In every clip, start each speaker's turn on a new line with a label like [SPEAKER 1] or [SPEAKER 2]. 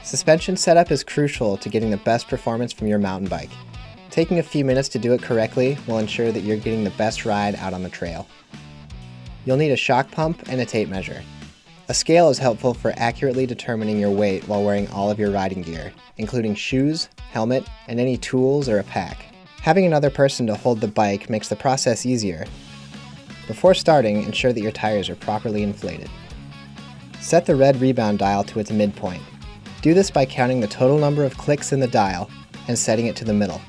[SPEAKER 1] Suspension setup is crucial to getting the best performance from your mountain bike. Taking a few minutes to do it correctly will ensure that you're getting the best ride out on the trail. You'll need a shock pump and a tape measure. A scale is helpful for accurately determining your weight while wearing all of your riding gear, including shoes, helmet, and any tools or a pack. Having another person to hold the bike makes the process easier. Before starting, ensure that your tires are properly inflated. Set the red rebound dial to its midpoint. Do this by counting the total number of clicks in the dial and setting it to the middle.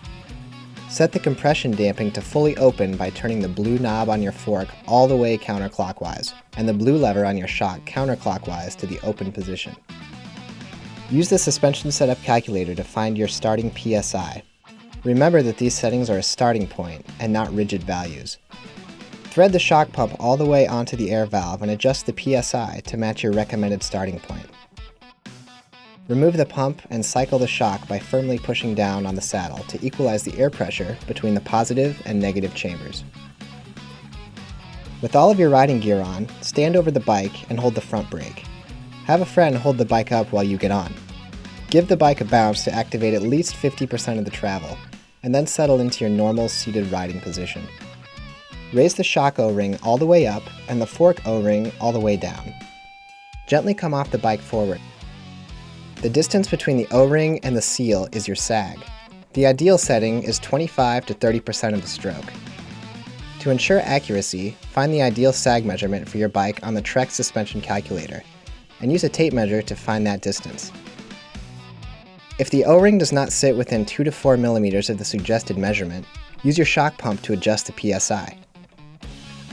[SPEAKER 1] Set the compression damping to fully open by turning the blue knob on your fork all the way counterclockwise, and the blue lever on your shock counterclockwise to the open position. Use the suspension setup calculator to find your starting PSI. Remember that these settings are a starting point and not rigid values. Thread the shock pump all the way onto the air valve and adjust the PSI to match your recommended starting point. Remove the pump and cycle the shock by firmly pushing down on the saddle to equalize the air pressure between the positive and negative chambers. With all of your riding gear on, stand over the bike and hold the front brake. Have a friend hold the bike up while you get on. Give the bike a bounce to activate at least 50% of the travel, and then settle into your normal seated riding position. Raise the shock O-ring all the way up and the fork O-ring all the way down. Gently come off the bike forward. The distance between the O-ring and the seal is your sag. The ideal setting is 25 to 30% of the stroke. To ensure accuracy, find the ideal sag measurement for your bike on the Trek suspension calculator, and use a tape measure to find that distance. If the O-ring does not sit within 2 to 4 millimeters of the suggested measurement, use your shock pump to adjust the PSI.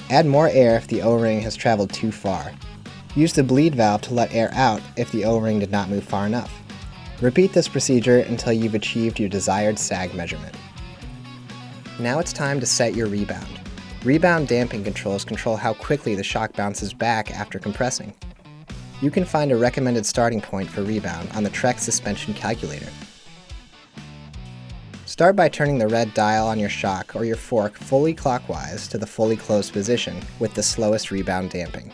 [SPEAKER 1] Add more air if the O-ring has traveled too far. Use the bleed valve to let air out if the O-ring did not move far enough. Repeat this procedure until you've achieved your desired sag measurement. Now it's time to set your rebound. Rebound damping controls control how quickly the shock bounces back after compressing. You can find a recommended starting point for rebound on the Trek suspension calculator. Start by turning the red dial on your shock or your fork fully clockwise to the fully closed position with the slowest rebound damping.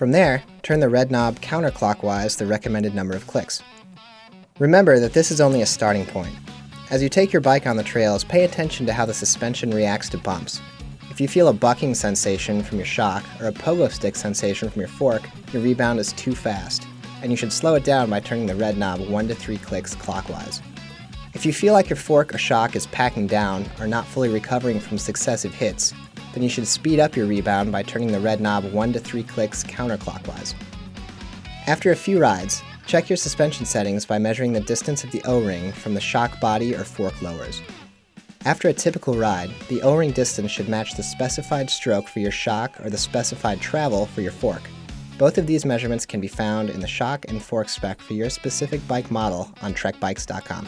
[SPEAKER 1] From there, turn the red knob counterclockwise the recommended number of clicks. Remember that this is only a starting point. As you take your bike on the trails, pay attention to how the suspension reacts to bumps. If you feel a bucking sensation from your shock or a pogo stick sensation from your fork, your rebound is too fast, and you should slow it down by turning the red knob 1 to 3 clicks clockwise. If you feel like your fork or shock is packing down or not fully recovering from successive hits, then you should speed up your rebound by turning the red knob 1 to 3 clicks counterclockwise. After a few rides, check your suspension settings by measuring the distance of the O-ring from the shock body or fork lowers. After a typical ride, the O-ring distance should match the specified stroke for your shock or the specified travel for your fork. Both of these measurements can be found in the shock and fork spec for your specific bike model on trekbikes.com.